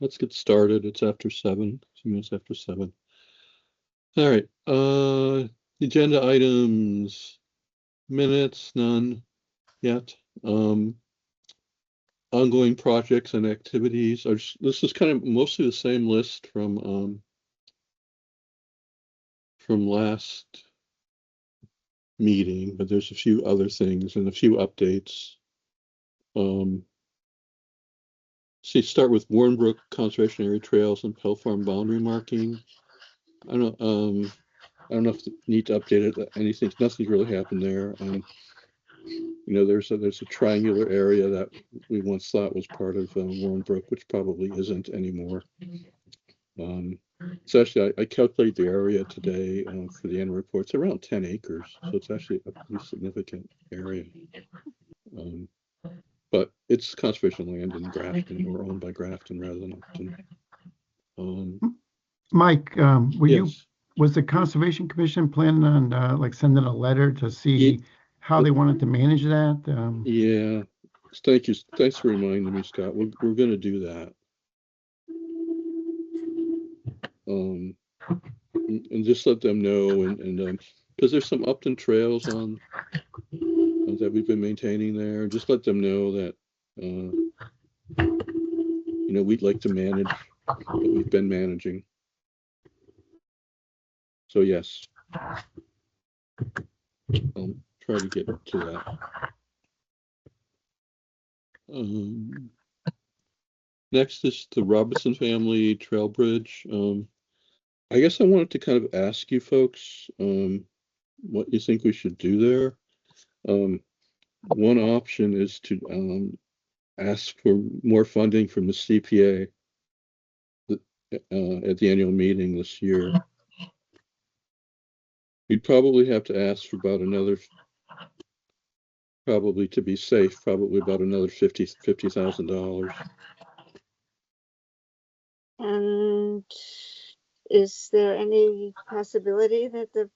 let's get started. It's after 7, 2 minutes after 7. All right. Agenda items, minutes, none yet. Ongoing projects and activities are this is kind of mostly the same list from last meeting, but there's a few other things and a few updates. Start with Warrenbrook Conservation Area Trails and Pell Farm boundary marking. I don't know if you need to update it. Anything, nothing's really happened there. There's a triangular area that we once thought was part of Warrenbrook, which probably isn't anymore. So actually, I calculate the area today for the annual report. It's around 10 acres, so it's actually a pretty significant area. But it's conservation land in Grafton, or owned by Grafton rather than Upton. Mike, was the Conservation Commission planning on like sending a letter to see how they wanted to manage that? Yeah, thank you. Thanks for reminding me, Scott. We're going to do that. And just let them know, and because there's some Upton trails on that we've been maintaining there. Just let them know that we'd like to manage what we've been managing. So yes, I'll try to get to that. Next is the Robinson family trail bridge. I guess I wanted to kind of ask you folks what you think we should do there. One option is to ask for more funding from the CPA at the annual meeting this year. We'd probably have to ask for about another, probably to be safe, probably about another $50,000. And is there any possibility that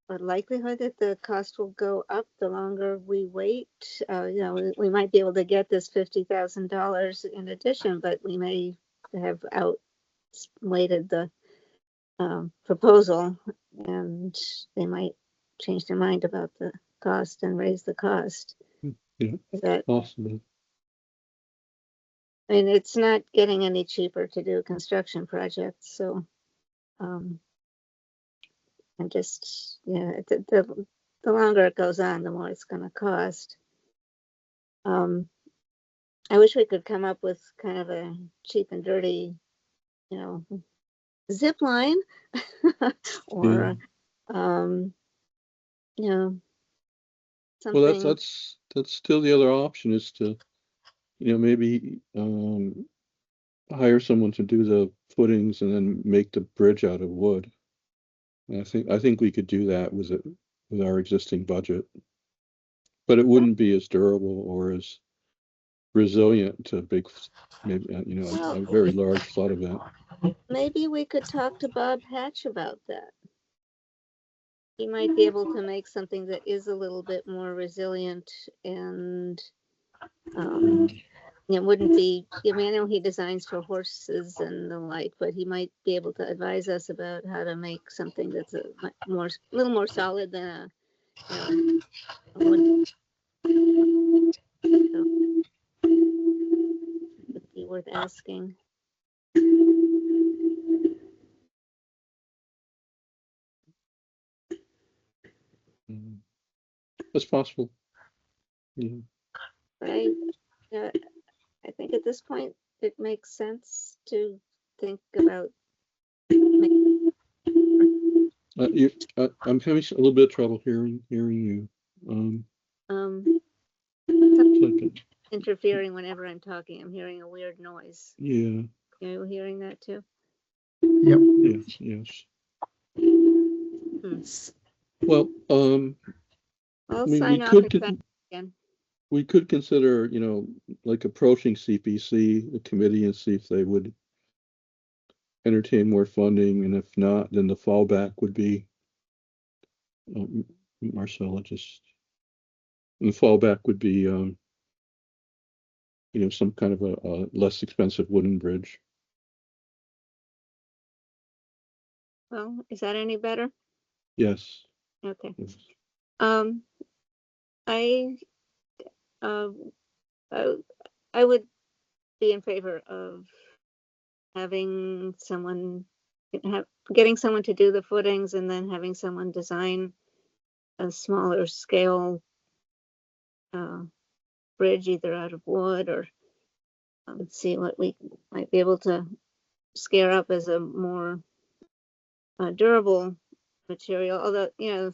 or likelihood that the cost will go up the longer we wait? We might be able to get this $50,000 in addition, but we may have outweighted the proposal, and they might change their mind about the cost and raise the cost. Yeah, is that possible? I mean, it's not getting any cheaper to do construction projects, so and just the longer it goes on, the more it's going to cost. I wish we could come up with kind of a cheap and dirty, zip line, or something. Well, that's still the other option, is to maybe hire someone to do the footings and then make the bridge out of wood. And I think we could do that with our existing budget, but it wouldn't be as durable or as resilient to maybe a very large flood event. Maybe we could talk to Bob Hatch about that. He might be able to make something that is a little bit more resilient, and it wouldn't be, I know he designs for horses and the like, but he might be able to advise us about how to make something that's a little more solid than a wood. So, it would be worth asking. That's possible. Yeah. Right. I think at this point it makes sense to think about. I'm having a little bit of trouble hearing you. Interfering whenever I'm talking. I'm hearing a weird noise. Yeah. Are you hearing that too? Yep. Yes. Well, I'll sign off again. We could consider, like approaching CPC, the committee, and see if they would entertain more funding, and if not, then the fallback would be Marcella. The fallback would be some kind of a less expensive wooden bridge. Well, is that any better? Yes. Okay. Yes. Um, I, uh, I, I would be in favor of having someone getting someone to do the footings and then having someone design a smaller scale uh, bridge, either out of wood or see what we might be able to scare up as a more durable material. Although,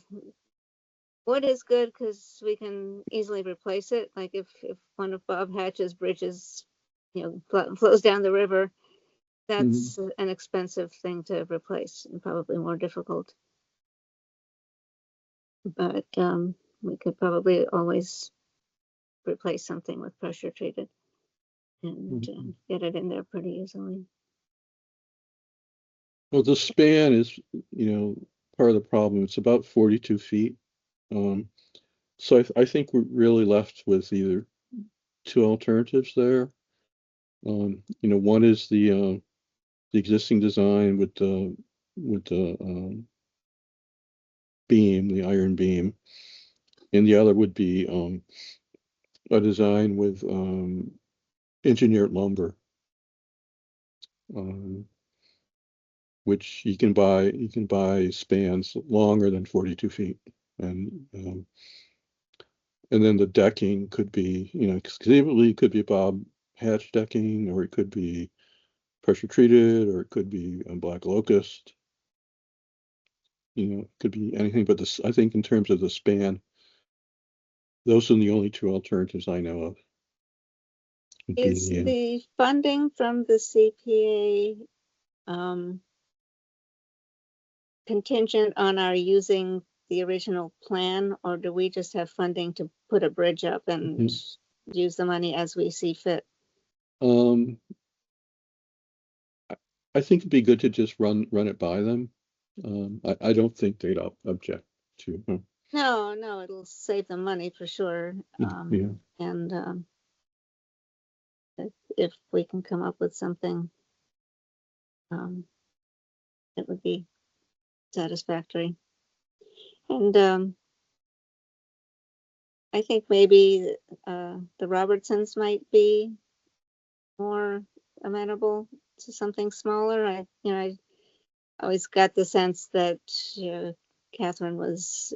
wood is good because we can easily replace it. Like if one of Bob Hatch's bridges, flows down the river, Mhm. that's an expensive thing to replace and probably more difficult. But we could probably always replace something with pressure treated and Mhm. get it in there pretty easily. Well, the span is, part of the problem. It's about 42 feet. Um, so I think we're really left with either two alternatives there. One is the existing design with the beam, the iron beam, and the other would be a design with engineered lumber, um, which you can buy spans longer than 42 feet, and then the decking could be, conceivably it could be Bob Hatch decking, or it could be pressure treated, or it could be a black locust. It could be anything, but this, I think in terms of the span, those are the only two alternatives I know of. Would be Is the funding from the CPA contingent on our using the original plan, or do we just have funding to put a bridge up and Mhm. use the money as we see fit? um, I think it'd be good to just run it by them. I don't think they'd object to. No, no, it'll save them money for sure. Yeah. And if we can come up with something um, that would be satisfactory. And I think maybe the Robertsons might be more amenable to something smaller. I always got the sense that Catherine was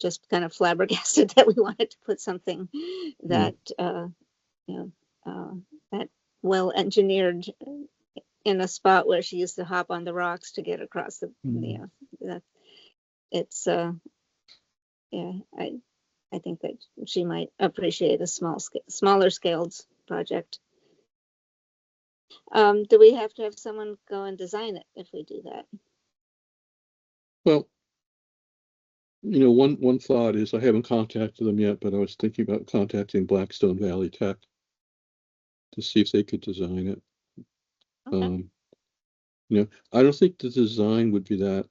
just kind of flabbergasted that we wanted to put something Yeah. that you know that well engineered in a spot where she used to hop on the rocks to get across Mm. that it's yeah I think that she might appreciate a smaller scaled project. Do we have to have someone go and design it if we do that? Well, one thought is I haven't contacted them yet, but I was thinking about contacting Blackstone Valley Tech to see if they could design it. Okay. Um, I don't think the design would be that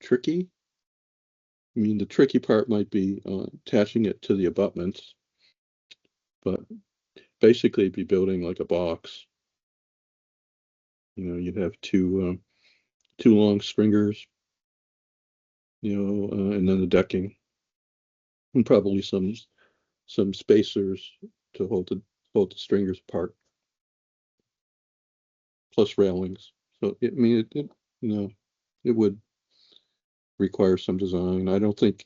tricky. I mean, the tricky part might be attaching it to the abutments, but basically it'd be building like a box. You'd have two long stringers, and then the decking, and probably some spacers to hold the stringers apart, plus railings. So I mean, you know, it would require some design. I don't think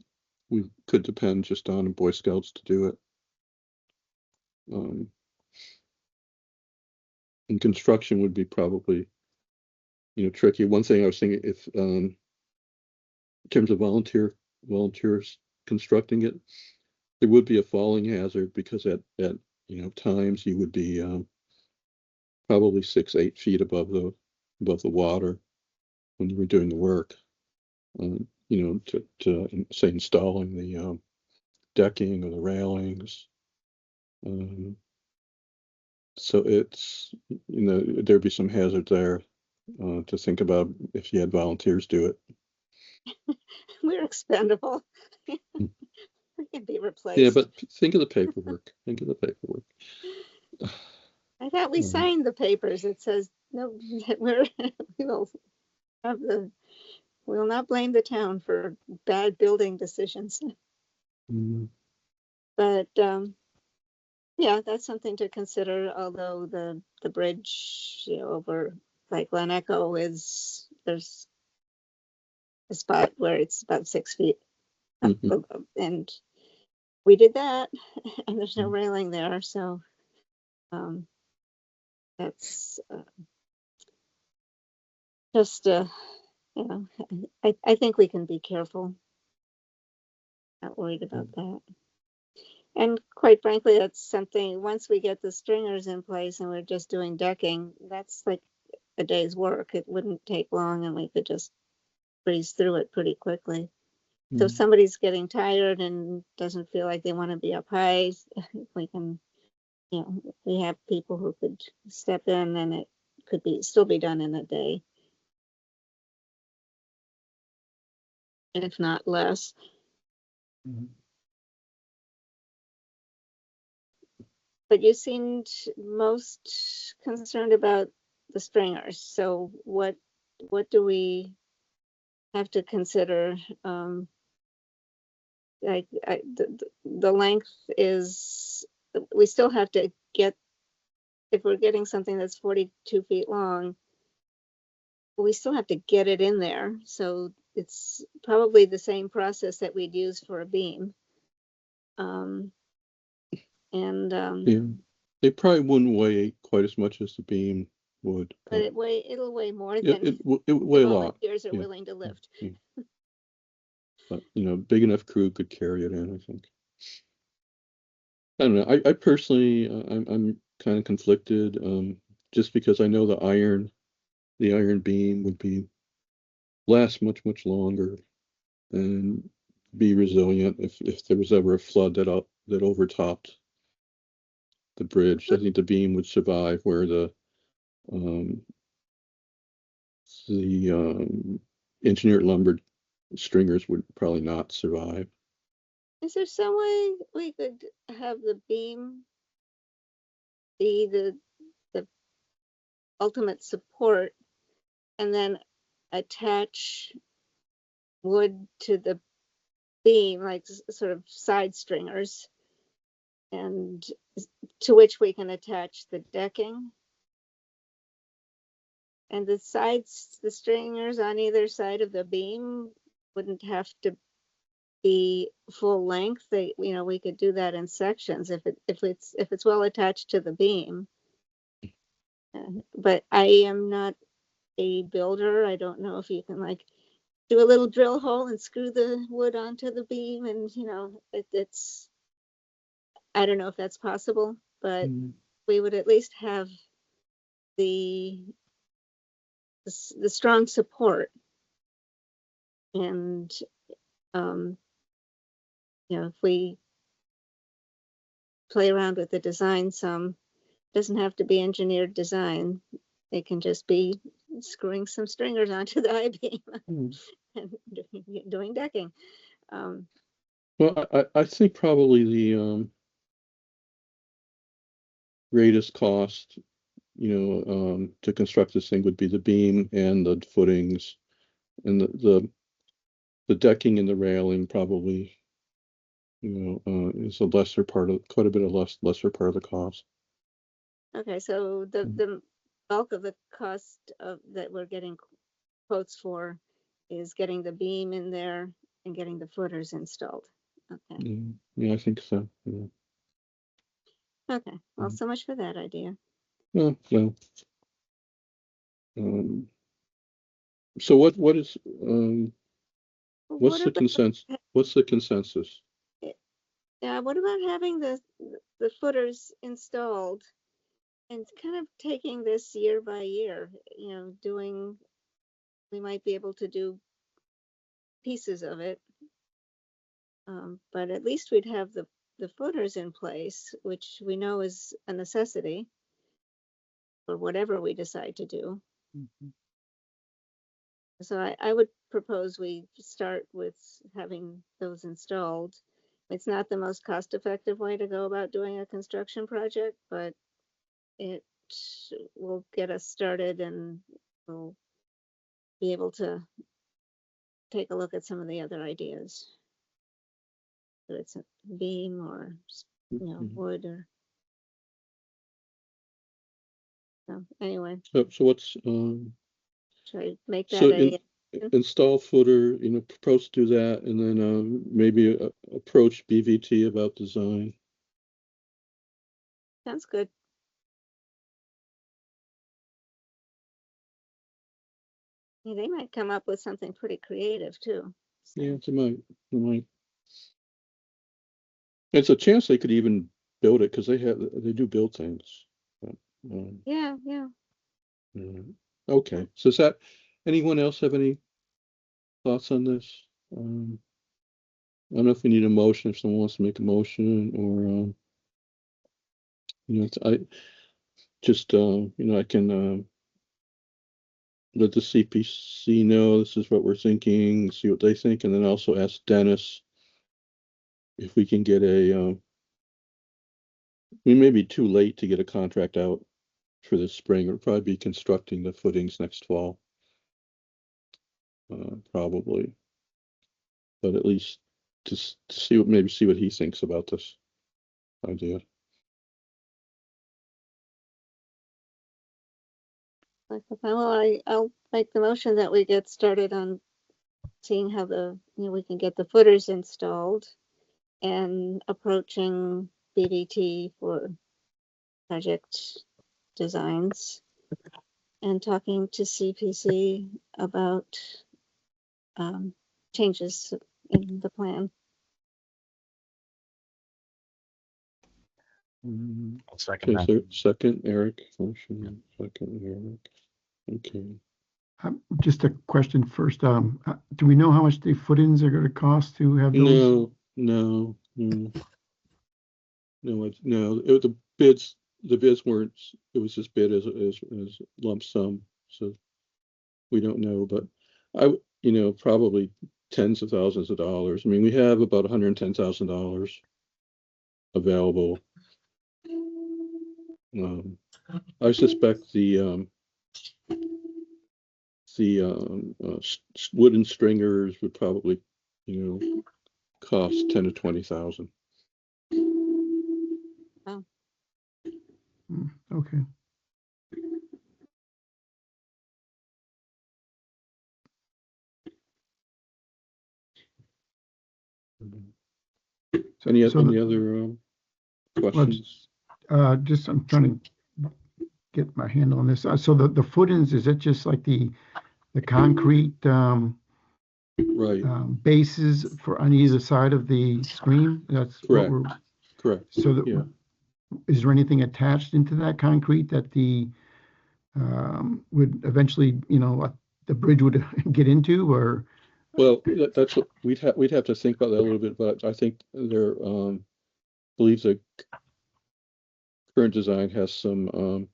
we could depend just on Boy Scouts to do it. Um, and construction would be probably, tricky. One thing I was thinking, if in terms of volunteers constructing it, there would be a falling hazard because at times you would be probably 6, 8 feet above the water when you were doing the work. To say installing the decking or the railings. Um, so there'd be some hazard there to think about if you had volunteers do it. We're expendable. Mm. We can be Yeah, replaced. but think of the paperwork. Think of the paperwork. I thought we signed the papers. It says no, that we will have we will not blame the town for bad building decisions. Mm, But yeah, that's something to consider. Although the bridge, over like Glen Echo there's a spot where it's about 6 feet up mhm, above, and we did that, and there's no railing there, so um, that's just you know, I think we can be careful. Not worried about that. And quite frankly, that's something, once we get the stringers in place and we're just doing decking, that's like a day's work. It wouldn't take long and we could just breeze through it pretty quickly. So if mm, somebody's getting tired and doesn't feel like they want to be up high, we can, we have people who could step in and it could still be done in a day, if not less. mhm. But you seemed most concerned about the stringers. So what do we have to consider? Like the length is, we still have to get, if we're getting something that's 42 feet long, we still have to get it in there. So it's probably the same process that we'd use for a beam. Um, and Yeah, they probably wouldn't weigh quite as much as the beam would, but but it'll weigh more it than it would the weigh a lot. volunteers are Yeah, willing to lift. yeah. But big enough crew could carry it in, I think. I don't know. I personally, I'm kind of conflicted, just because I know the iron beam would last much longer and be resilient if there was ever a flood that overtopped the bridge. I think the beam would survive where um, the engineered lumber stringers would probably not survive. Is there some way we could have the beam be the ultimate support and then attach wood to the beam, like sort of side stringers, and to which we can attach the decking? And the stringers on either side of the beam wouldn't have to be full length. We could do that in sections if it's well attached to the beam. But I am not a builder. I don't know if you can like do a little drill hole and screw the wood onto the beam, and it's, I don't know if that's possible, but Mm. we would at least have the the strong support. And um, if we play around with the design some, it doesn't have to be engineered design. It can just be screwing some stringers onto the I-beam Mm. and doing decking. Um, Well, I think probably the greatest cost, to construct this thing would be the beam and the footings and the decking and the railing probably, is a lesser part of, quite a bit of lesser part of the cost. okay, so the Mm. the bulk of the cost of that we're getting quotes for is getting the beam in there and getting the footers installed. Okay. Yeah, yeah, I think so. Yeah. Okay. Well, Mm. so much for that idea. Well, um, so what is What about what's the consensus? what about having the footers installed and kind of taking this year by year? Doing, we might be able to do pieces of it, but at least we'd have the footers in place, which we know is a necessity for whatever we decide to do. Mhm. So I would propose we start with having those installed. It's not the most cost-effective way to go about doing a construction project, but it will get us started, and we'll be able to take a look at some of the other ideas. Whether it's a beam or, wood or. So anyway, So what's, should I make so that install footer, propose to do that, and then maybe approach BVT about design. sounds good. Yeah, they might come up with something pretty creative too. So. Yeah, they might. It's a chance they could even build it because they do build things. Yeah. Okay, so anyone else have any thoughts on this? I don't know if we need a motion, if someone wants to make a motion, or I just I can let the CPC know this is what we're thinking, see what they think, and then also ask Dennis if we can get we may be too late to get a contract out for this spring. We'll probably be constructing the footings next fall, probably, but at least to see what he thinks about this idea. Well, I'll make the motion that we get started on seeing how we can get the footers installed and approaching BVT for project designs and talking to CPC about changes in the plan. I'll second Okay, that. so second, Eric. Motion, second, Eric. Okay. Just a question first. Do we know how much the footings are going to cost to have those? No. The bids weren't. It was just bid as lump sum. So we don't know, but probably tens of thousands of dollars. I mean, we have about $110,000 available. I suspect the wooden stringers would probably, cost 10 to 20,000. Oh. Okay. So any other questions? Just I'm trying to get my handle on this. So the footings, is it just like the concrete Right. bases for on either side of the screen? That's Correct. what we're. Correct. So Yeah. Is there anything attached into that concrete that the would eventually, the bridge would get into, or? Well, that's what we'd have to think about that a little bit, but I think believe the current design has some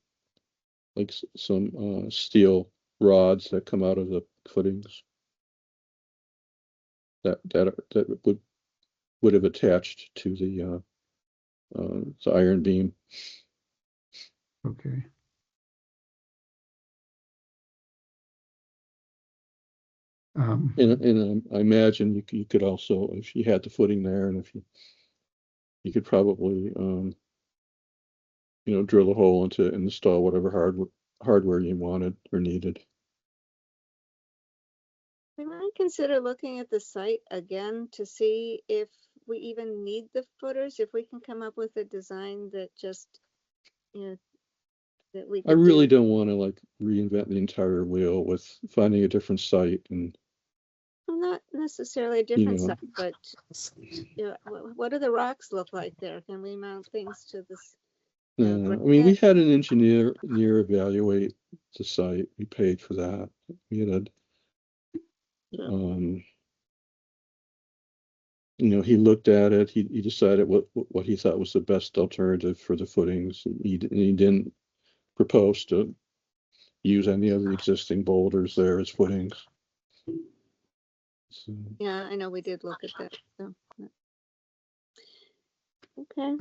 some steel rods that come out of the footings that would have attached to the iron beam. Okay. And I imagine you could also, if you had the footing there, and if you could probably drill a hole into it and install whatever hardware you wanted or needed. We might consider looking at the site again to see if we even need the footers, if we can come up with a design that just, that we I could really do. don't want to like reinvent the entire wheel with finding a different site and. Well, not necessarily a different site, but what do the rocks look like there? Can we mount things to this? I mean, we had an engineer evaluate the site. We paid for that. We had he looked at it. He decided what he thought was the best alternative for the footings. He didn't propose to use any of the existing boulders there as footings. So. Yeah, I know we did look at that. So. Okay.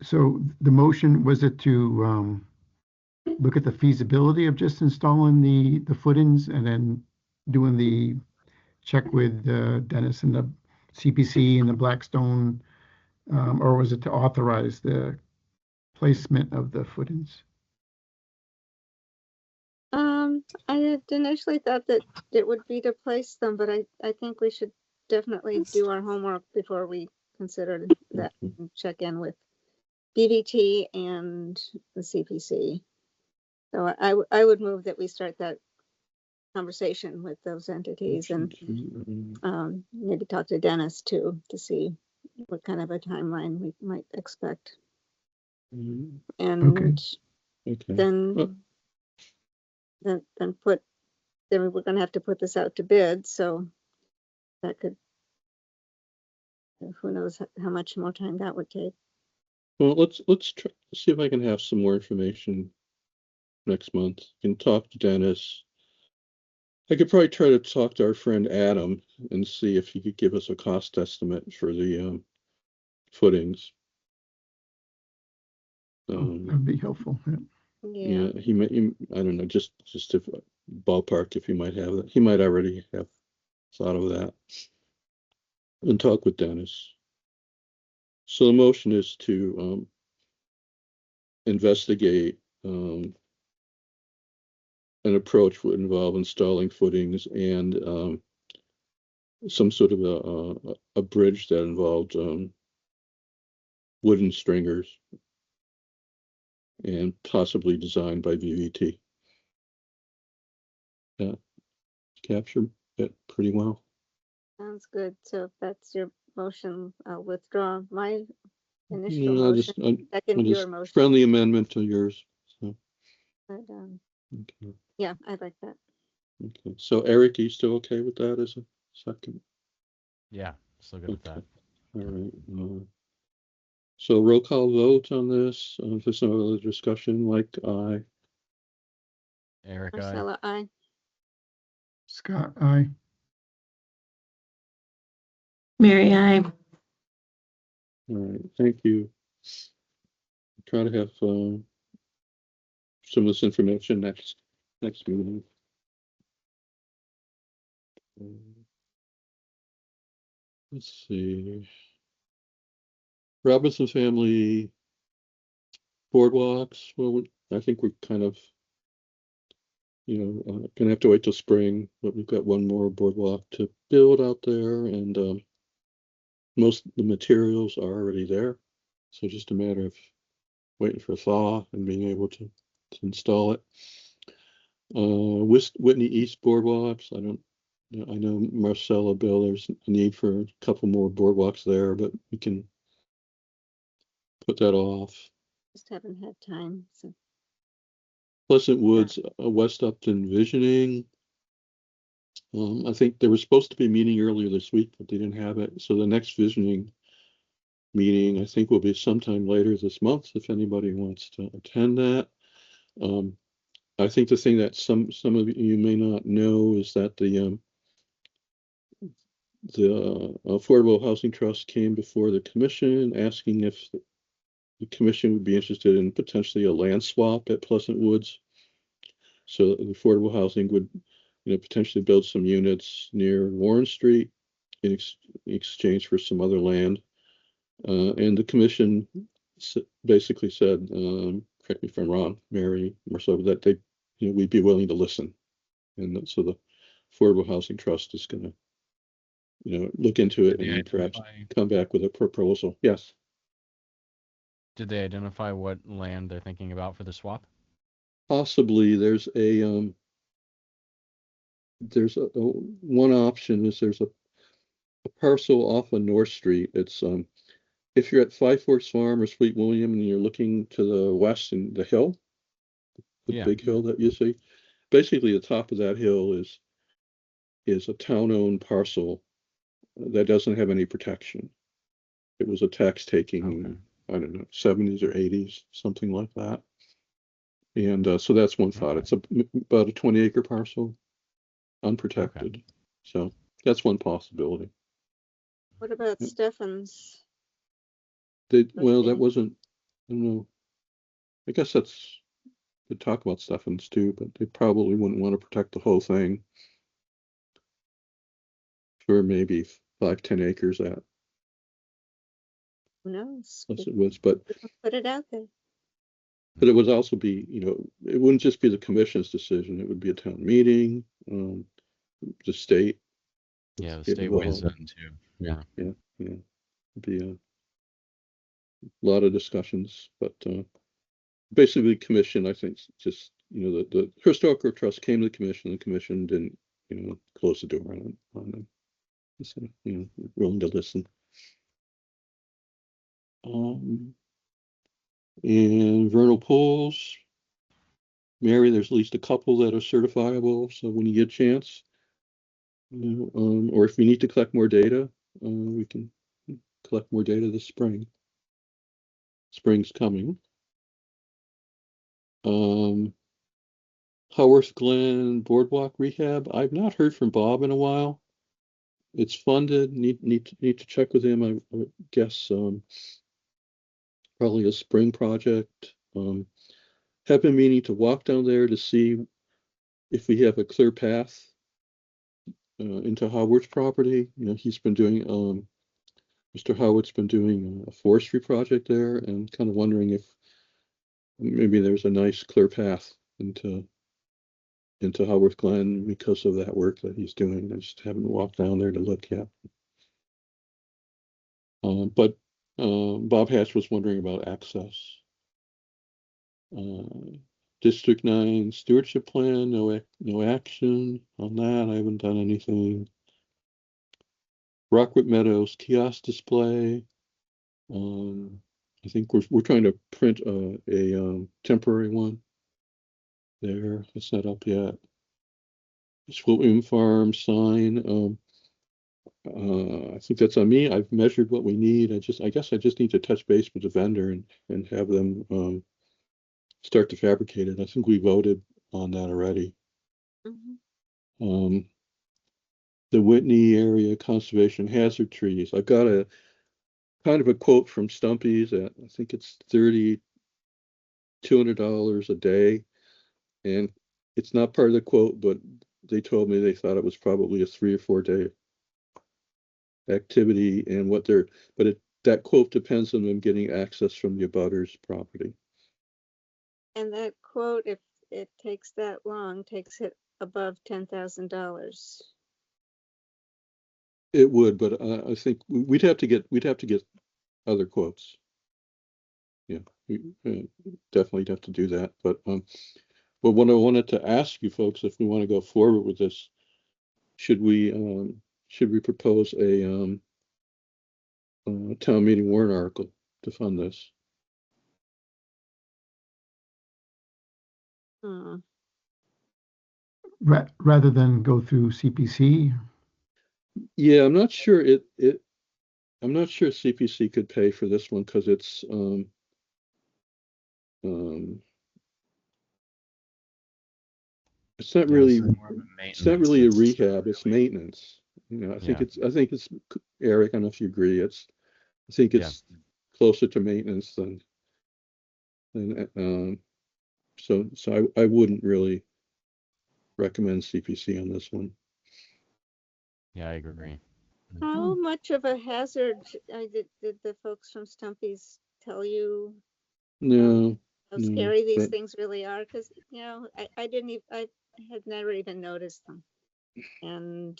So the motion, was it to look at the feasibility of just installing the footings and then doing the check with Dennis and the CPC and the Blackstone, or was it to authorize the placement of the footings? I had initially thought that it would be to place them, but I think we should definitely do our homework before we consider that and check in with BVT and the CPC. So I would move that we start that conversation with those entities and maybe talk to Dennis too to see what kind of a timeline we might expect. And Okay. then we're going to have to put this out to bid, so that could, who knows how much more time that would take. Well, let's try see if I can have some more information next month. I can talk to Dennis. I could probably try to talk to our friend Adam and see if he could give us a cost estimate for the footings. That'd be helpful. Yeah. Yeah, he may. I don't know. Just if ballpark, if he might have that, he might already have thought of that. And talk with Dennis. So the motion is to investigate an approach would involve installing footings and some sort of a bridge that involved wooden stringers and possibly designed by VVT. Yeah, capture it pretty well. Sounds good. So if that's your motion, I'll withdraw my initial No, motion. Second your motion. Friendly amendment to yours. So. But, Okay. yeah, I like that. Okay. So Eric, are you still okay with that as a second? Yeah, still good with that. All right. So roll call vote on this. If there's no other discussion, like aye. Eric, Marcella, aye. Scott, aye. Mary, aye. All right, thank you. Try to have some of this information next meeting. Let's see. Robinson family boardwalks. Well, I think we're kind of, gonna have to wait till spring, but we've got one more boardwalk to build out there, and most of the materials are already there. So just a matter of waiting for a thaw and being able to install it. Whitney East boardwalks. I know Marcella, Bill, there's a need for a couple more boardwalks there, but we can put that off. Just haven't had time. So. Pleasant Woods, West Upton visioning. I think they were supposed to be meeting earlier this week, but they didn't have it. So the next visioning meeting, I think, will be sometime later this month if anybody wants to attend that. I think the thing that some of you may not know is that the Affordable Housing Trust came before the commission asking if the commission would be interested in potentially a land swap at Pleasant Woods. So the affordable housing would, potentially build some units near Warren Street in exchange for some other land. And the commission basically said, correct me if I'm wrong, Mary, Marcella, that they, we'd be willing to listen. And so the Affordable Housing Trust is going to, look into it and perhaps come back with a proposal. Yes. did they identify what land they're thinking about for the swap? Possibly there's one option is there's a parcel off of North Street. It's if you're at Five Forks Farm or Sweet William and you're looking to the west in the hill, the big hill that you see, basically the top of that hill is a town-owned parcel that doesn't have any protection. It was a tax taking, I don't know, 70s or 80s, something like that. And so that's one thought. It's about a 20-acre parcel, unprotected. Okay. So that's one possibility. What about Stephens? Well, that wasn't I don't know. I guess that's to talk about Stephens too, but they probably wouldn't want to protect the whole thing for maybe 5-10 acres at Who knows? as it was, but Put it out there. it would also be, it wouldn't just be the commission's decision. It would be a town meeting, the state. Yeah, the get state weighs involved. in too. Yeah. Yeah, it'd be a lot of discussions, but basically the commission, I think, just, the historical trust came to the commission didn't, close the door on them. So, willing to listen. And vernal pools, Mary, there's at least a couple that are certifiable. So when you get a chance, or if we need to collect more data, we can collect more data this spring. Spring's coming. Haworth Glen Boardwalk rehab. I've not heard from Bob in a while. It's funded. Need to check with him. I would guess probably a spring project. Have been meaning to walk down there to see if we have a clear path into Howard's property. He's been doing Mr. Howard's been doing a forestry project there, and kind of wondering if maybe there's a nice clear path into Howard Glen because of that work that he's doing. I just haven't walked down there to look yet. But Bob Hatch was wondering about access. District 9 stewardship plan, no action on that. I haven't done anything. Rockwood Meadows kiosk display. I think we're trying to print a temporary one there. It's not up yet. William Farm sign. I think that's on me. I've measured what we need. I guess I just need to touch base with the vendor and have them start to fabricate it. I think we voted on that already. Mhm. The Whitney area conservation hazard trees. I've got a kind of a quote from Stumpy's at, I think it's $200 a day. And it's not part of the quote, but they told me they thought it was probably a 3 or 4 day activity, and that quote depends on them getting access from the abutters property. And that quote, if it takes that long, takes it above $10,000. It would, but I think we'd have to get other quotes. Yeah, we definitely have to do that. But what I wanted to ask you folks, if we want to go forward with this, should we propose a town meeting warrant article to fund this? Hmm. Rather than go through CPC? Yeah, I'm not sure I'm not sure CPC could pay for this one because it's it's not Yeah, this really is more of a it's not maintenance really a than rehab, it's really. maintenance. I think Yeah. it's Eric, I don't know if you agree, I think Yeah. it's closer to maintenance than so I wouldn't really recommend CPC on this one. Yeah, I agree. How much of a hazard did the folks from Stumpy's tell you No, how no, scary these but things really are? Because I didn't even I had never even noticed them, and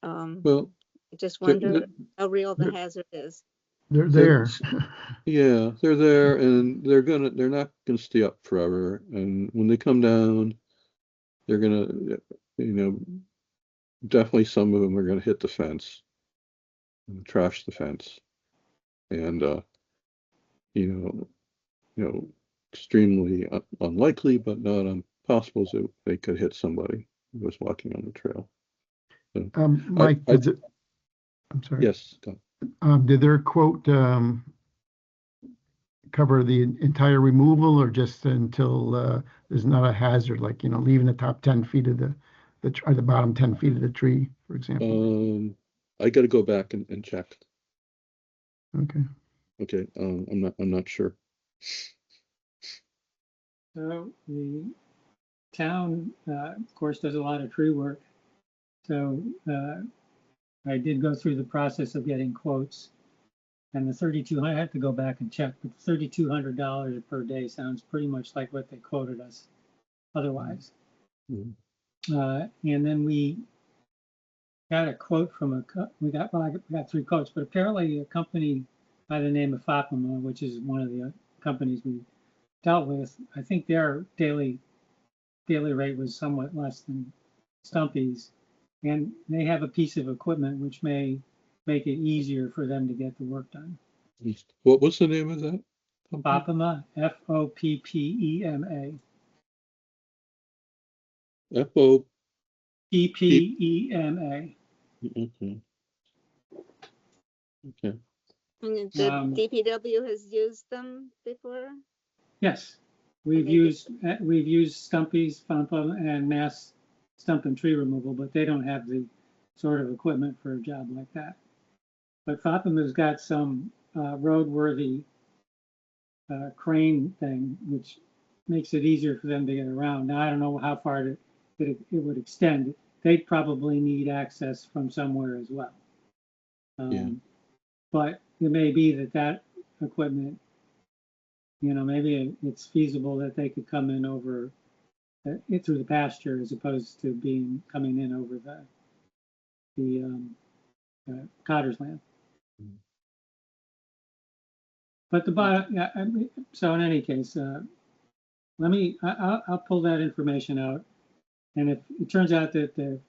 well, I just they're, wonder how real the They're, hazard is. they're they're there. yeah, they're there, and they're not gonna stay up forever. And when they come down, they're gonna, definitely some of them are gonna hit the fence and trash the fence. And you know, extremely unlikely, but not impossible that they could hit somebody who was walking on the trail. So, Mike, I'm sorry. yes, go. Did their quote cover the entire removal or just until there's not a hazard, like, leaving the top 10 feet of or the bottom 10 feet of the tree, for example? I got to go back and check. Okay. Okay, I'm not sure. So the town, of course, does a lot of tree work. So I did go through the process of getting quotes, and the 3,200. I have to go back and check, but $3,200 per day sounds pretty much like what they quoted us otherwise. Mhm. And then we got a quote from we got 3 quotes, but apparently a company by the name of Fatima, which is one of the companies we dealt with, I think their daily rate was somewhat less than Stumpy's, and they have a piece of equipment which may make it easier for them to get the work done. What was the name of that company? Fatima, Foppema, F-O, Ppema. okay. Okay. And the Um, DPW has used them before? Yes, And they did- we've used Stumpy's, Fatima, and Mass Stump and Tree Removal, but they don't have the sort of equipment for a job like that. But Fatima's got some roadworthy crane thing, which makes it easier for them to get around. Now, I don't know how far it would extend. They'd probably need access from somewhere as well. Yeah. But it may be that equipment, maybe it's feasible that they could come in over it through the pasture as opposed to coming in over the cotter's land. Mhm. But the bottom, yeah, so in any case, I'll pull that information out. And if it turns out that the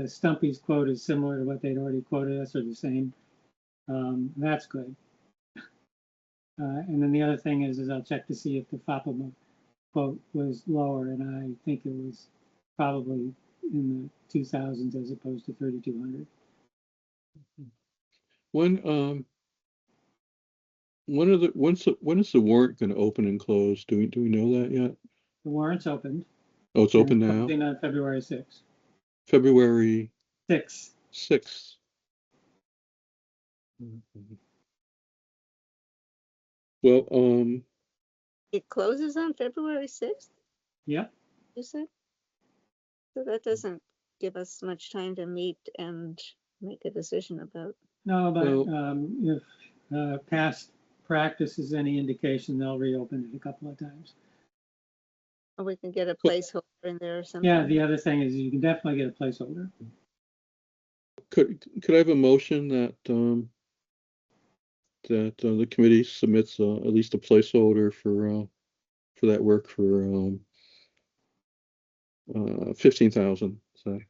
Stumpy's quote is similar to what they'd already quoted us or the same, that's good. And then the other thing is I'll check to see if the Fatima quote was lower, and I think it was probably in the 2000s as opposed to 3,200. When when is the warrant going to open and close? Do we know that yet? The warrant's opened. Oh, it's open now. Closing on February 6th. February 6th. 6th. Mhm. Well, It closes on February 6th, Yep. you said? So that doesn't give us much time to meet and make a decision about. No, but Well- if past practice is any indication, they'll reopen it a couple of times. Or we can get a placeholder in there or something. Yeah, the other thing is you can definitely get a placeholder. could I have a motion that the committee submits at least a placeholder for that work for 15,000, say.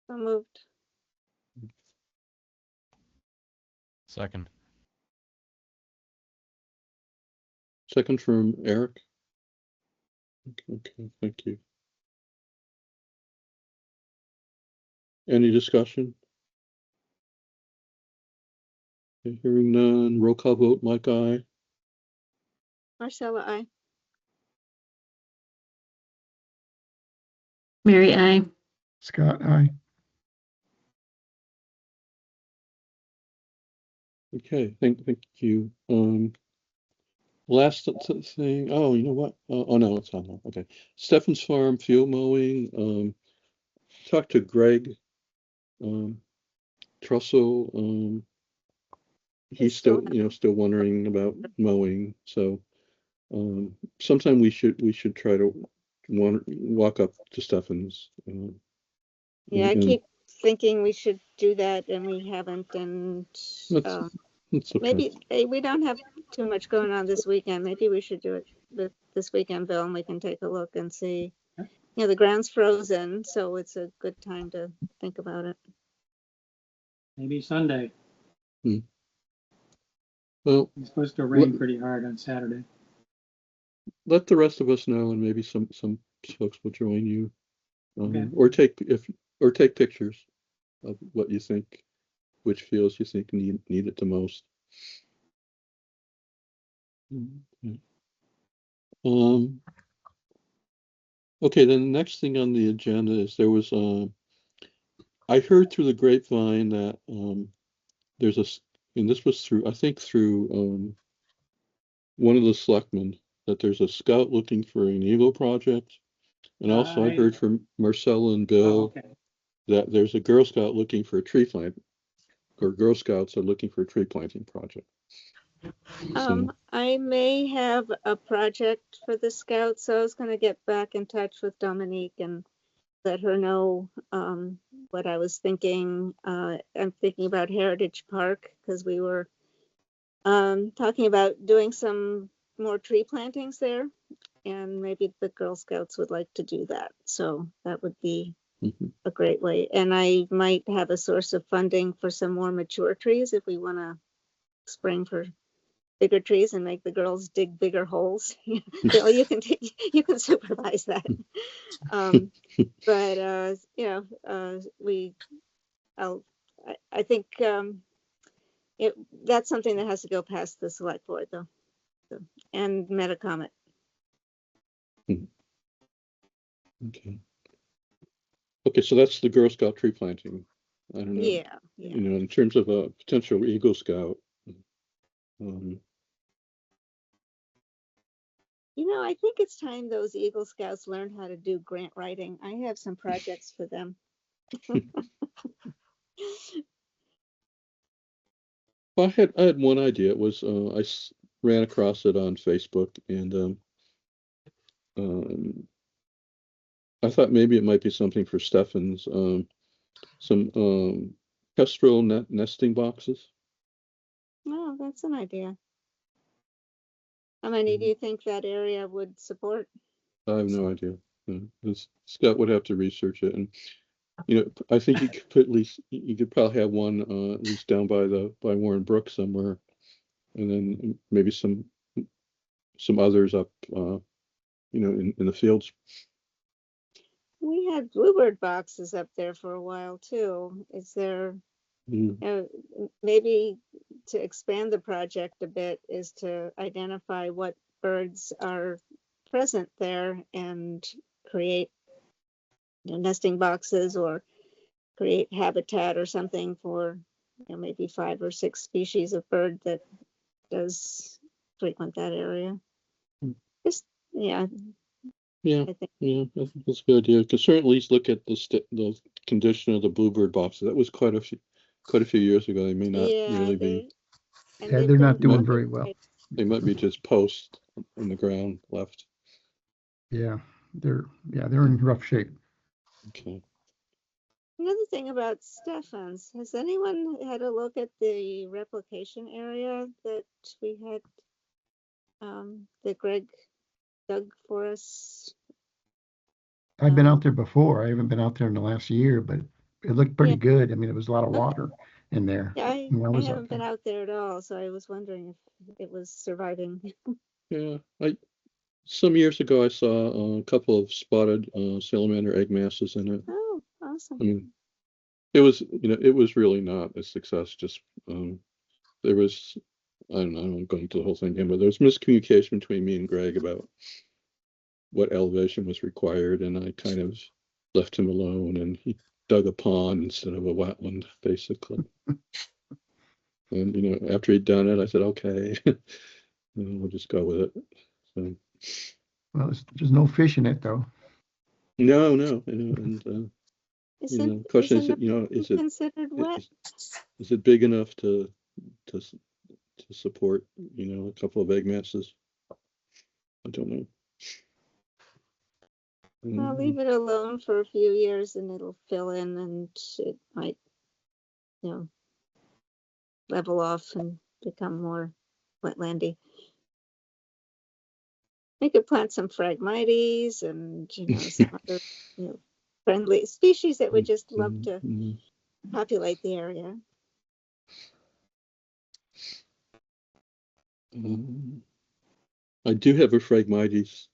So moved. Second. Second from Eric. Okay, thank you. Any discussion? Okay, hearing none, roll call vote, Mike, aye. Marcella, I. Mary, I. Scott, aye. Okay, thank you. Last thing, oh, you know what? Oh no, it's on there. Okay. Stefan's Farm field mowing. Talked to Greg Trussell. He's still, still wondering about mowing. So sometime we should try to walk up to Stefan's. Yeah, I and keep thinking we should do that and we haven't, and that's okay. maybe we don't have too much going on this weekend. Maybe we should do it this weekend, Bill, and we can take a look and see. The ground's frozen, so it's a good time to think about it. Maybe Sunday. Well, It's supposed to rain pretty hard on Saturday. let the rest of us know, and maybe some folks will join you, Okay. or take pictures of what you think, which fields you think need it the most. Okay. Okay, then the next thing on the agenda is there was I heard through the grapevine that there's and this was through, I think through one of the selectmen that there's a scout looking for an Eagle project. And also I heard from Marcella and Oh, Bill okay. that there's a Girl Scout looking for a tree plant, or Girl Scouts are looking for a tree planting project. So, I may have a project for the Scouts, so I was gonna get back in touch with Dominique and let her know what I was thinking. I'm thinking about Heritage Park because we were talking about doing some more tree plantings there, and maybe the Girl Scouts would like to do that. So that would be mhm. a great way. And I might have a source of funding for some more mature trees if we want to spring for bigger trees and make the girls dig bigger holes. Bill, you can you can supervise that. But I think that's something that has to go past the select board though, so, and Metacomet. Okay. Okay, so that's the Girl Scout tree planting. I don't know. Yeah. You know, in terms of a potential Eagle Scout, I think it's time those Eagle Scouts learned how to do grant writing. I have some projects for them. well, I had one idea. It was ran across it on Facebook, and I thought maybe it might be something for Stefan's. Some kestrel nesting boxes. Oh, that's an idea. How many do you think that area would support? I have no idea. Scott would have to research it, and I think you could put at least you could probably have one at least down by Warren Brook somewhere, and then maybe some others up, in the fields. We had bluebird boxes up there for a while too. Is there maybe to expand the project a bit is to identify what birds are present there and create nesting boxes or create habitat or something for maybe 5 or 6 species of bird that does frequent that area. Just Yeah, I think yeah, I think that's a good idea. Could certainly at least look at the condition of the bluebird boxes. That was quite a few years ago. They may not really be. Yeah, they're not doing very well. They might be just posts on the ground left. Yeah, they're in rough shape. Okay. Another thing about Stefan's, has anyone had a look at the replication area that we had, that Greg dug for us? I've been out there before. I haven't been out there in the last year, but it looked pretty Yeah. good. I mean, it was a lot of water in there. Yeah, I was out haven't been out there at all, so I was wondering if it was surviving. Yeah, some years ago I saw a couple of spotted salamander egg masses in it. Oh, I awesome. mean, it was really not a success. Just there was, I don't know, I'm going to the whole thing again, but there was miscommunication between me and Greg about what elevation was required, and I kind of left him alone, and he dug a pond instead of a wetland, basically. And after he'd done it, I said, okay, we'll just go with it. So, Well, there's no fish in it though. no, and the question is, is it considered wet? is it big enough to support, a couple of egg masses? I don't know. I'll leave it alone for a few years and it'll fill in and it might, level off and become more wetlandy. We could plant some Phragmites and, some other, friendly species that would just love to populate the area. I do have a Phragmites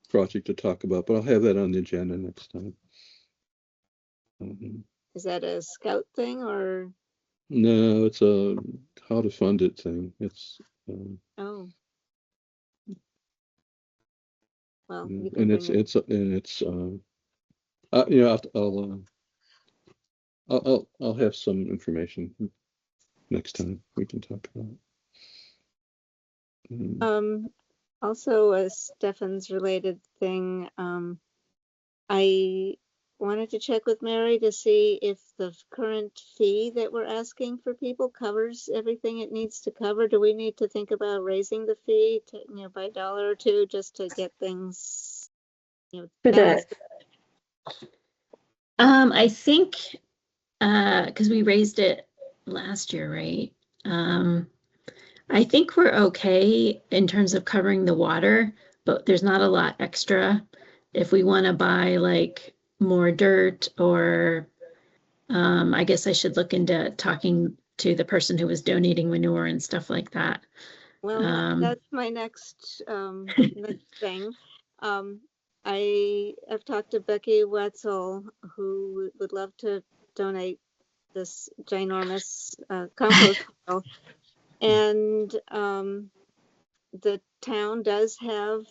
project to talk about, but I'll have that on the agenda next time. Is that a scout thing or? No, it's a how to fund it thing. It's Oh. Well, you can and bring I'll have some information next time we can talk about it. Mm, Also a Stefan's related thing. I wanted to check with Mary to see if the current fee that we're asking for people covers everything it needs to cover. Do we need to think about raising the fee to, by $1 or $2 just to get things, For balanced? I think, because we raised it last year, right? I think we're okay in terms of covering the water, but there's not a lot extra. If we want to buy like more dirt or, I guess I should look into talking to the person who was donating manure and stuff like that. Well, that's my next next thing. Um, I have talked to Becky Wetzel, who would love to donate this ginormous compost pile. And the town does have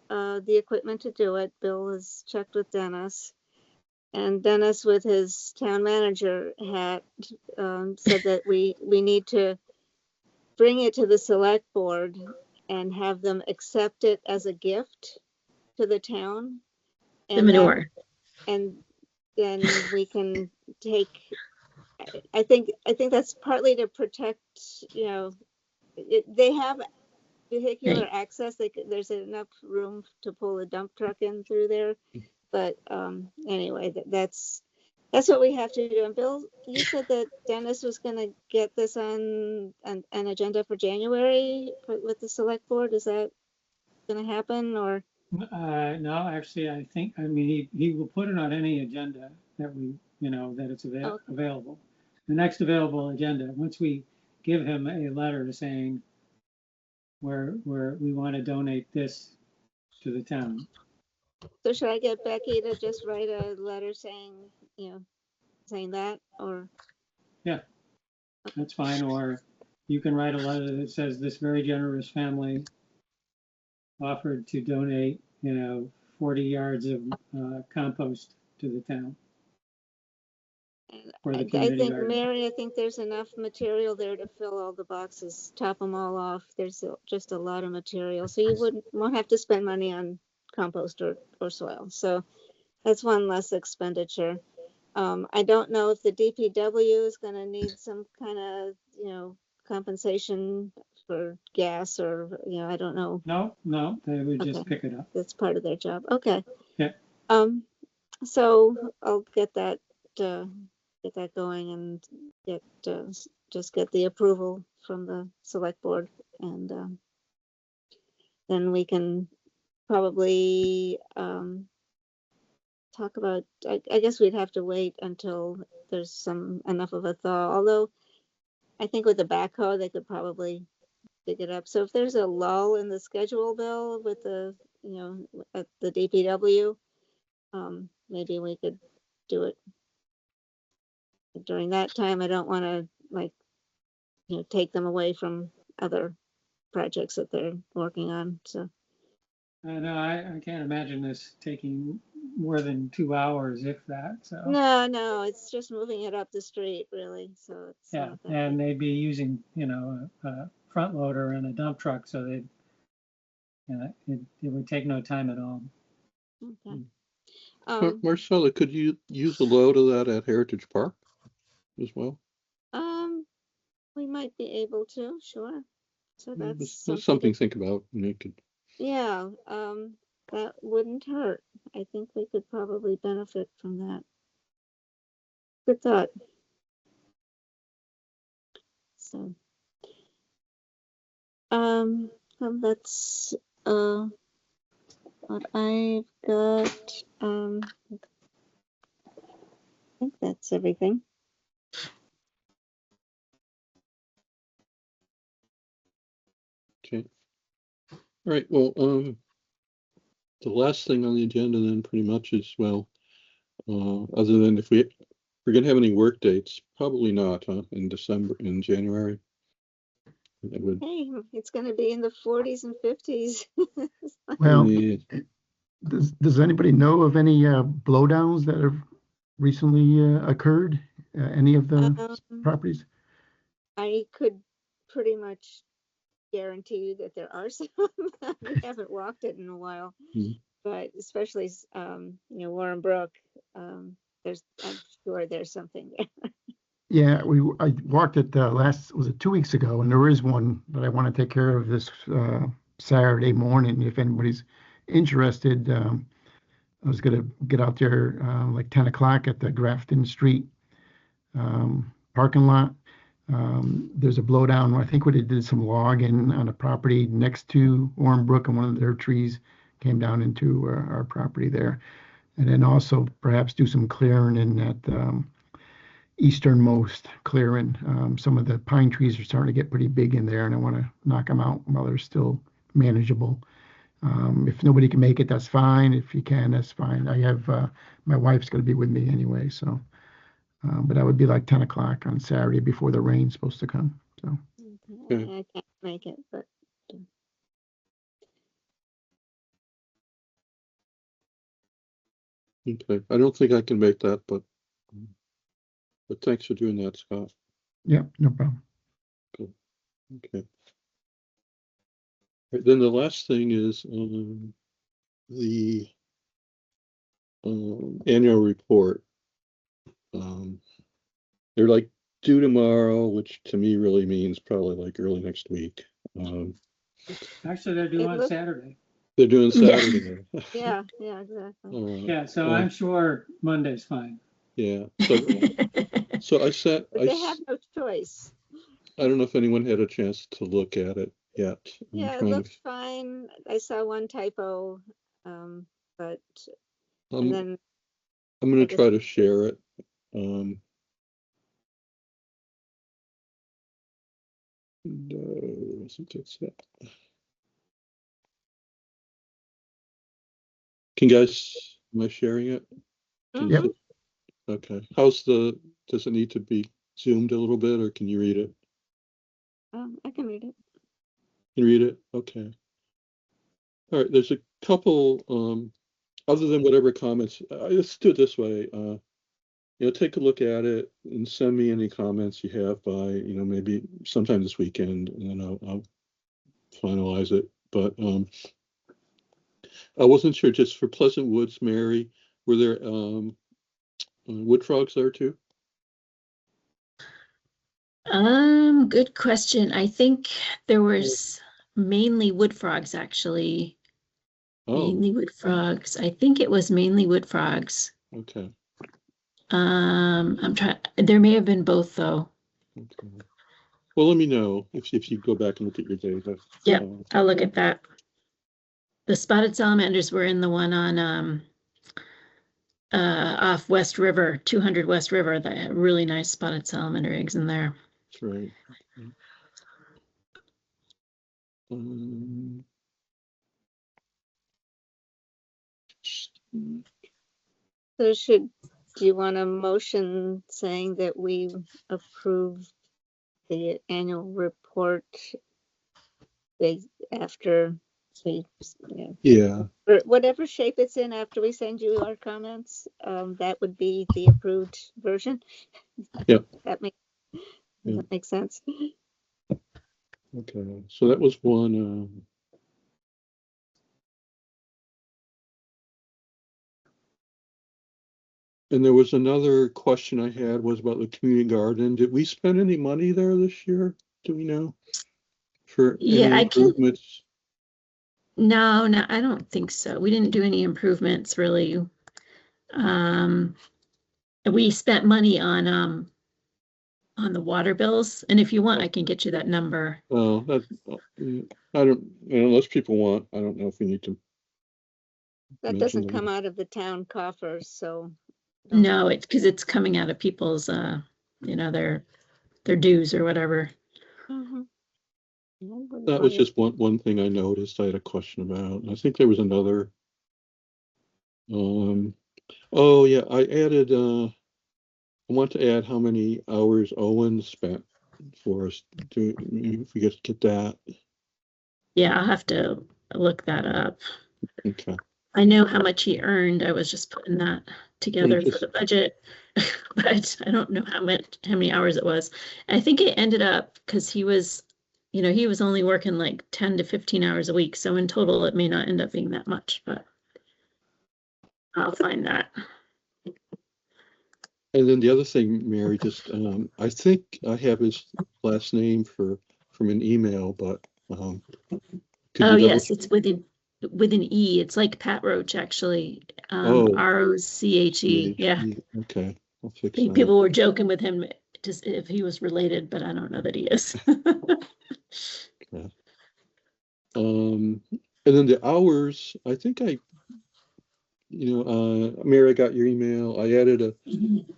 the equipment to do it. Bill has checked with Dennis. And Dennis, with his town manager hat, said that we need to bring it to the select board and have them accept it as a gift to the town. The And manure. then we can take, I think that's partly to protect, they have vehicular Right. access. There's enough room to pull a dump truck in through there. But anyway, that's what we have to do. And Bill, you said that Dennis was going to get this on an agenda for January with the select board. Is that going to happen, or? No, actually, I mean, he will put it on any agenda that that it's Okay. available. The next available agenda, once we give him a letter saying where we want to donate this to the town. So should I get Becky to just write a letter saying, saying that, or? Yeah, that's fine. Or you can write a letter that says this very generous family offered to donate, 40 yards of compost to the town. For the I community think, garden. Mary, I think there's enough material there to fill all the boxes, top them all off. There's just a lot of material. So you won't have to spend money on compost or soil. So that's one less expenditure. I don't know if the DPW is going to need some kind of, compensation for gas or, I don't know. No, they would just Okay. pick it up. That's part of their job. Okay. Yeah. So I'll get that going and just get the approval from the select board, and then we can probably talk about, I guess we'd have to wait until there's enough of a thaw, although I think with the backhoe they could probably dig it up. So if there's a lull in the schedule, Bill, with at the DPW, maybe we could do it during that time. I don't want to take them away from other projects that they're working on. So No, I can't imagine this taking more than 2 hours, if that. So no, it's just moving it up the street, really. So it's yeah, not that and big. they'd be using, a front loader and a dump truck, so it would take no time at all. Okay. Marcella, could you use a load of that at Heritage Park as well? We might be able to, sure. So that's That's something something to think about. yeah, that wouldn't hurt. I think we could probably benefit from that. Good thought. So, that's what I've got. I think that's everything. Okay. All right. Well, the last thing on the agenda then pretty much is, well, other than if we're gonna have any work dates, probably not, huh? In January. It would. Hey, it's going to be in the 40s and 50s. Well, Yeah. does anybody know of any blowdowns that have recently occurred? Any of the Um, properties? I could pretty much guarantee you that there are some. We haven't walked it in a while, Mhm. but especially, Warren Brook, I'm sure there's something there. Yeah, I walked it was it 2 weeks ago, and there is one that I want to take care of this Saturday morning. If anybody's interested, I was gonna get out there like 10 o'clock at the Grafton Street parking lot. There's a blowdown. I think where they did some logging on a property next to Warren Brook, and one of their trees came down into our property there. And then also perhaps do some clearing in that easternmost clearing. Some of the pine trees are starting to get pretty big in there, and I want to knock them out while they're still manageable. If nobody can make it, that's fine. If you can, that's fine. I have my wife's going to be with me anyway, so. But that would be like 10 o'clock on Saturday before the rain's supposed to come. So Okay. I can't make it, but Okay. I don't think I can make that, but thanks for doing that, Scott. yeah, no problem. Okay. Right, then the last thing is the annual report. They're like due tomorrow, which to me really means probably like early next week. Actually, they're due It on looks- Saturday. They're doing Yeah. Saturday. yeah, exactly. Yeah, so I'm sure Monday's fine. Yeah. So I sent. But they have no choice. I don't know if anyone had a chance to look at it yet. I'm Yeah, it trying to- looks fine. I saw one typo, but and I'm then going I to guess- try to share it. I think that's it. Can you guys, am I sharing it? Can you Yep. see- Okay. Does it need to be zoomed a little bit, or can you read it? I can read it. Can you read it? Okay. All right. There's a couple, other than whatever comments, let's do it this way. Take a look at it and send me any comments you have by, maybe sometime this weekend, and then I'll finalize it. But I wasn't sure, just for Pleasant Woods, Mary, were there wood frogs there too? Good question. I think there was mainly wood frogs, actually. Oh, Mainly wood frogs. I think it was mainly wood frogs. okay. I'm trying, there may have been both though. Okay. Well, let me know if you go back and look at your data. Yep. I'll look at that. The spotted salamanders were in the one on off West River, 200 West River, that had really nice spotted salamander eggs in there. That's right. Okay. So do you want a motion saying that we approve the annual report after we, Yeah. or whatever shape it's in after we send you our comments? That would be the approved version. Yep. Does that make sense? Okay. So that was one. And there was another question I had was about the community garden. Did we spend any money there this year? Do we know? For Yeah, any I can- improvements? No, I don't think so. We didn't do any improvements really. We spent money on the water bills, and if you want, I can get you that number. Oh, I don't, unless people want, I don't know if we need to. That mention doesn't that. come out of the town coffers, so. No, it's because it's coming out of people's, their dues or whatever. Mhm. That was just one thing I noticed. I had a question about. And I think there was another. Oh yeah, I added. I want to add how many hours Owen spent for us. If we get that. Yeah, I'll have to look that up. Okay. I know how much he earned. I was just putting that together for just- the budget, but I don't know how many hours it was. I think it ended up because he was, you know, he was only working like 10 to 15 hours a week. So in total, it may not end up being that much, but I'll find that. And then the other thing, Mary, just I think I have his last name from an email, but could Oh, you double yes, it's with an E. It's like Pat Roach, actually. Oh. Roche. Yeah. Okay, I'll I fix think that. people were joking with him just if he was related, but I don't know that he is. Okay. And then the hours, I think Mary, I got your email. I added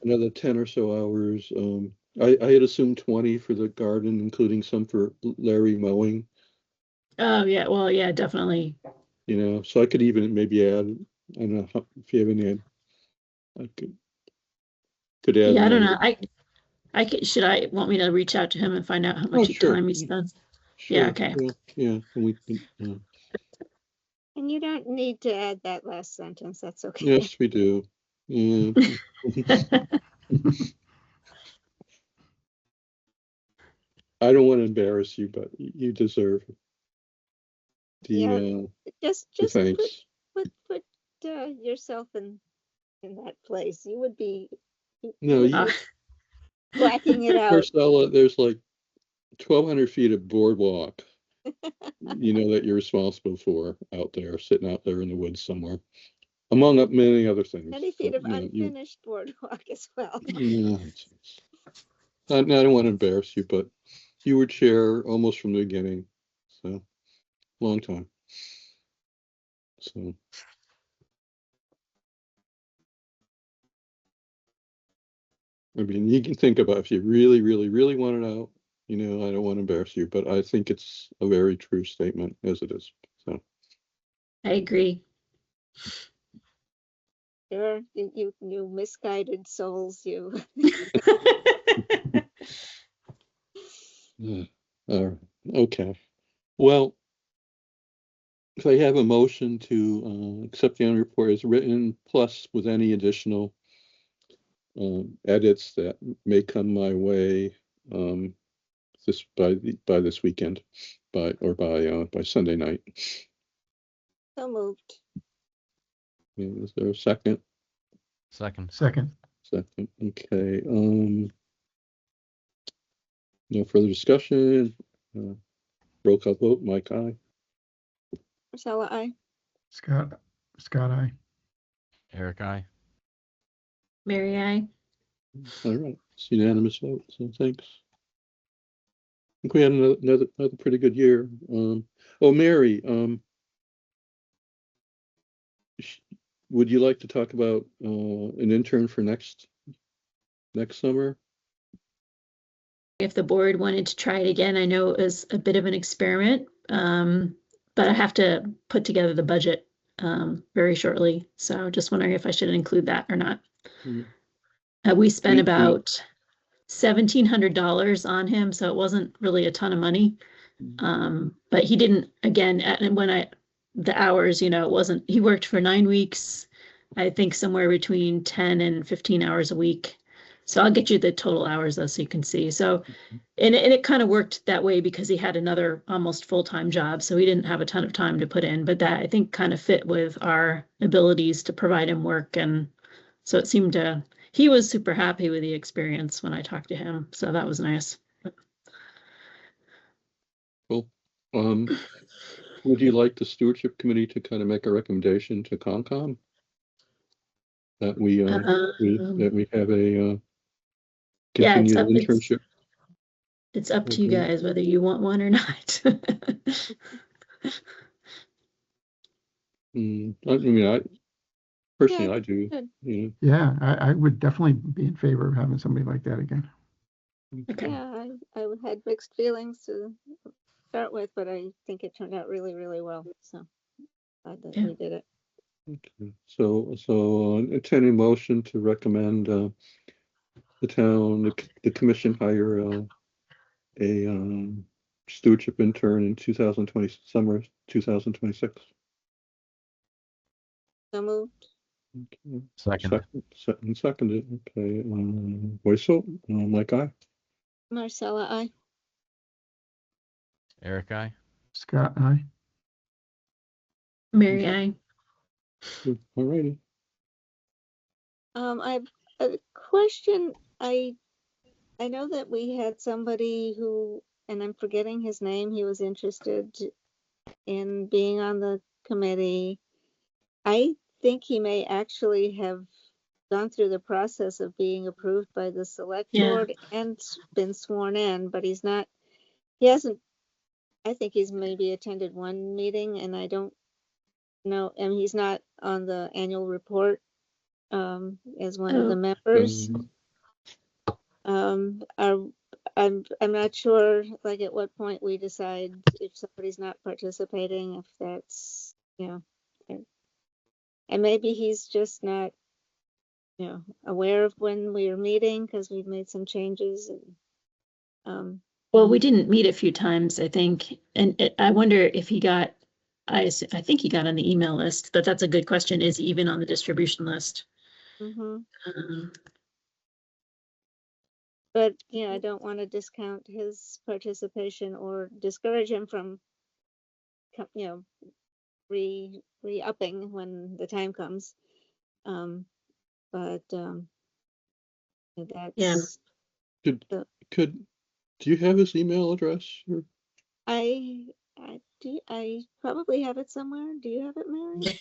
another 10 or so hours. I had assumed 20 for the garden, including some for Larry mowing, Oh, yeah. Well, yeah, definitely. so I could even maybe add, I don't know if you have any, I could add Yeah, I don't know. another. Should I want me to reach out to him and find out how Oh, much sure. time he spends? Sure. Yeah, okay. Yeah, and we can, And you don't need to add that last sentence. That's okay. yes, we do. Yeah. I don't want to embarrass you, but you deserve Yeah, just thanks. put yourself in that place. You would be No, you would be whacking it out. Marcella, there's like 1,200 feet of boardwalk, that you're responsible for out there, sitting out there in the woods somewhere, among many other things. Many feet So, of unfinished boardwalk as well. I don't want to embarrass you, but you were chair almost from the beginning, so long time. So. I mean, you can think about if you really, really, really want it out, I don't want to embarrass you, but I think it's a very true statement as it is. So. I agree. Sure, you misguided souls, you. Yeah. All right. Okay. Well, if I have a motion to accept the annual report as written, plus with any additional edits that may come my way by this weekend, by Sunday night. So moved. Is there a second? Second. Second. Okay. No further discussion. Roll call vote. Mike, aye. Marcella, I. Scott, aye. Eric, I. Mary, I. All right. It's unanimous vote. So thanks. I think we had another pretty good year. Mary, would you like to talk about an intern for next summer? If the board wanted to try it again, I know it was a bit of an experiment, but I have to put together the budget very shortly. So just wondering if I should include that or not. We spent about $1,700 on him, so it wasn't really a ton of money. But he didn't, again, the hours, it wasn't, he worked for 9 weeks, I think somewhere between 10 and 15 hours a week. So I'll get you the total hours though, so you can see. So, and it kind of worked that way because he had another almost full-time job. So he didn't have a ton of time to put in, but that I think kind of fit with our abilities to provide him work. And so it seemed he was super happy with the experience when I talked to him. So that was nice. Cool. Would you like the stewardship committee to kind of make a recommendation to Concom that we have a continued internship? It's up to you guys whether you want one or not. I personally, I do. Yeah, I would definitely be in favor of having somebody like that again. Okay. Yeah, I had mixed feelings to start with, but I think it turned out really, really well. So glad that we did it. Okay. So attending motion to recommend the town, the commission hire a stewardship intern in 2020, summer 2026. So moved. Okay. Second. Seconded. Okay. Voice vote. Mike, aye. Marcella, I. Eric, I. Scott, aye. Mary, I. All righty. I have a question. I know that we had somebody who, and I'm forgetting his name, he was interested in being on the committee. I think he may actually have gone through the process of being approved by the select Yeah. board and been sworn in, but he hasn't, I think he's maybe attended one meeting, and I don't know, and he's not on the annual report as one of the Oh. members. Are, I'm not sure, like, at what point we decide if somebody's not participating, if that's, and maybe he's just not, aware of when we are meeting because we've made some changes. And Well, we didn't meet a few times, I think, and I wonder if he got. I think he got on the email list, but that's a good question. Is he even on the distribution list? mhm. Um, But I don't want to discount his participation or discourage him from, re-upping when the time comes. But Yeah. that's Do you have his email address? Or? I probably have it somewhere. Do you have it, Mary?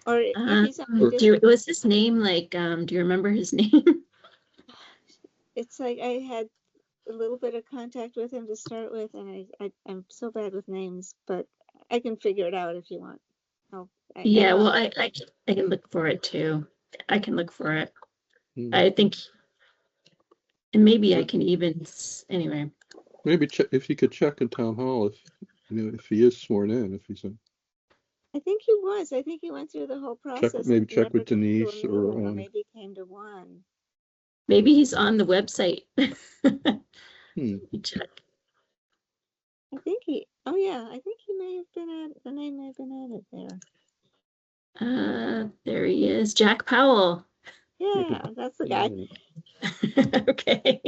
Or if he's on the was his name like? Do you remember his name? it's like I had a little bit of contact with him to start with, and I'm so bad with names, but I can figure it out if you want. Yeah, well, I can look for it too. I can look for it. I think, and maybe I can even anyway. Maybe check if you could check in town hall if he is sworn in, if he's in. I think he was. I think he went through the whole process. Maybe and check with never came to a Denise meeting, or maybe came to one. Maybe he's on the website. Check. I think oh yeah, I think he may have been the name may have been added there. There he is, Jack Powell. Yeah, that's the guy. Okay.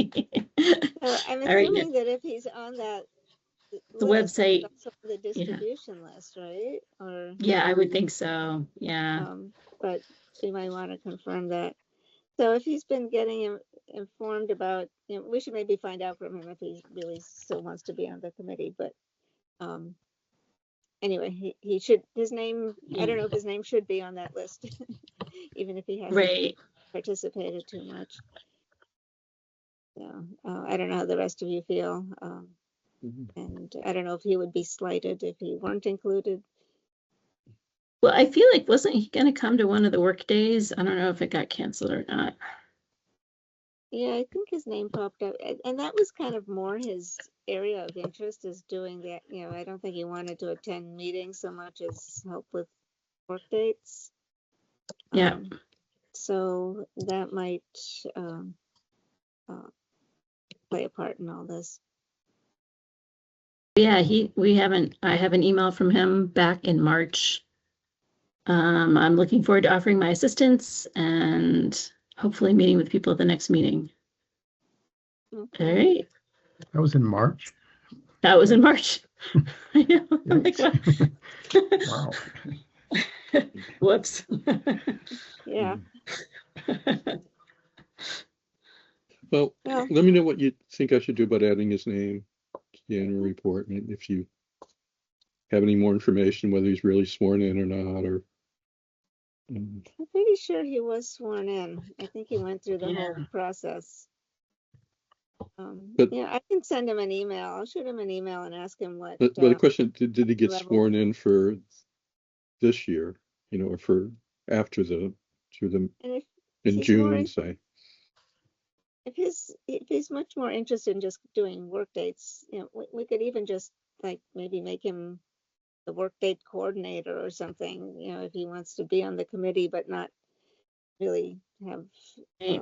So I'm assuming that if he's on that the list, website, he's also on the distribution list, right? Or yeah, I would think so. Yeah. But we might want to confirm that. So if he's been getting informed about, we should maybe find out from him if he really still wants to be on the committee. But anyway, he should, his name, I don't know if his name should be on that list, even if he hasn't participated too much. So I don't know how the rest of you feel. And I don't know if he would be slighted if he weren't included. Well, I feel like, wasn't he going to come to one of the work days? I don't know if it got canceled or not. Yeah, I think his name popped up, and that was kind of more his area of interest, is doing that. I don't think he wanted to attend meetings so much as help with work dates. Yeah. So that might play a part in all this. Yeah, I have an email from him back in March. I'm looking forward to offering my assistance and hopefully meeting with people at the next meeting. Okay. All right. That was in March. That was in March. I know. I'm like, Wow. Whoops. Yeah. Well, let me know what you think I should do about adding his name to the annual report, and if you have any more information, whether he's really sworn in or not, or. I'm pretty sure he was sworn in. I think he went through the whole process. I can send him an email. I'll shoot him an email and ask him what. But the question, did he get level. sworn in for this year, or for after in June, say? If he's much more interested in just doing work dates, we could even just like maybe make him the work date coordinator or something, if he wants to be on the committee but not really have a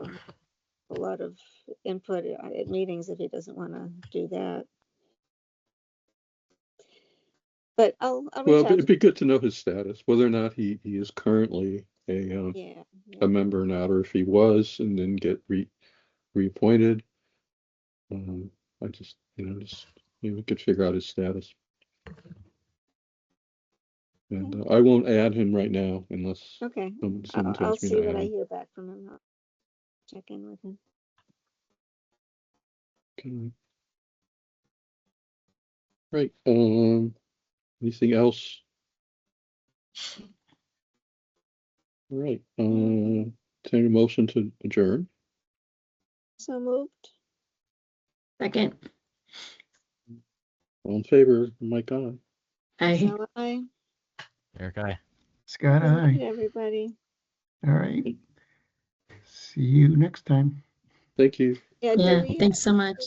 lot of input at meetings if he doesn't want to do that. But I'll reach out. It'd be good to know his status, whether or not he is currently a member or not, or if he was and then get reappointed. I just Maybe we could figure out his status. And I won't add him right now unless Okay, someone I'll tells me see to what add I him. hear back from him. I'll check in with him. Okay. Right. Anything else? All right. Take a motion to adjourn. So moved. Second. All in favor? Mike, aye. I. So I. Eric, aye. Scott, Good night, aye. everybody. All right. See you next time. Thank you. Yeah, Yeah, do we thanks so much.